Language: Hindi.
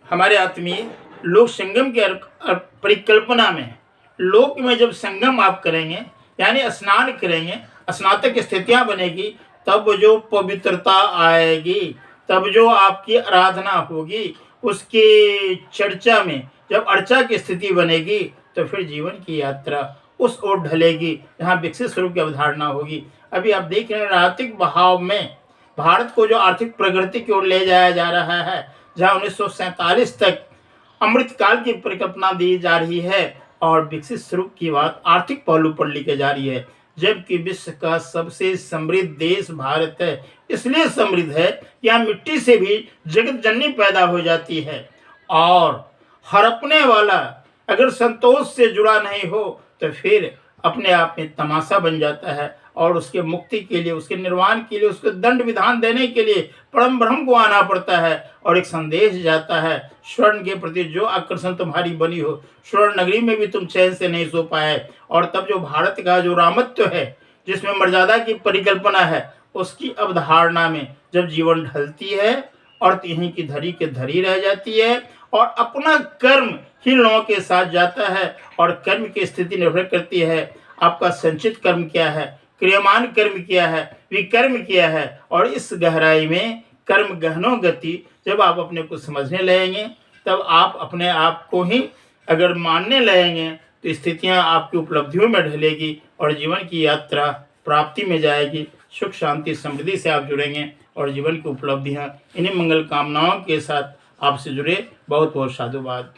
हमारे आत्मीय लोक संगम के परिकल्पना में, लोक में जब संगम आप करेंगे यानी स्नान करेंगे, स्नातक स्थितियां बनेगी, तब जो पवित्रता आएगी, तब जो आपकी आराधना होगी, उसकी चर्चा में जब अर्चा की स्थिति बनेगी, तो फिर जीवन की यात्रा उस ओर ढलेगी जहाँ विकसित स्वरूप की अवधारणा होगी। अभी आप देख रहे हैं आर्थिक बहाव में भारत को जो आर्थिक प्रगति की ओर ले जाया जा रहा है, जहाँ 1947 तक अमृतकाल की परिकल्पना दी जा रही है और विकसित स्वरूप की बात आर्थिक पहलू पर लिखी जा रही है, जबकि विश्व का सबसे समृद्ध देश भारत है। इसलिए समृद्ध है कि यहाँ मिट्टी से भी जगत जननी पैदा हो जाती है, और हड़पने वाला अगर संतोष से जुड़ा नहीं हो तो फिर अपने आप में तमाशा बन जाता है, और उसके मुक्ति के लिए, उसके निर्वाण के लिए, उसको दंड विधान देने के लिए परम ब्रह्म को आना पड़ता है, और एक संदेश जाता है, स्वर्ण के प्रति जो आकर्षण तुम्हारी बनी हो, स्वर्ण नगरी में भी तुम चैन से नहीं सो पाए। और तब जो भारत का जो रामत्व है, जिसमें मर्यादा की परिकल्पना है, उसकी अवधारणा में जब जीवन ढलती है और यहीं की धरी के धरी रह जाती है, और अपना कर्म ही लोगों के साथ जाता है, और कर्म की स्थिति निर्भर करती है आपका संचित कर्म क्या है, क्रियमान कर्म क्या है, विकर्म क्या है। और इस गहराई में कर्म गहनो गति जब आप अपने को समझने लगेंगे, तब आप अपने आप को ही अगर मानने लगेंगे, तो स्थितियां आपकी उपलब्धियों में ढलेगी और जीवन की यात्रा प्राप्ति में जाएगी। सुख शांति समृद्धि से आप जुड़ेंगे और जीवन की उपलब्धियां इन्हीं मंगल कामनाओं के साथ आपसे जुड़े। बहुत बहुत साधुवाद।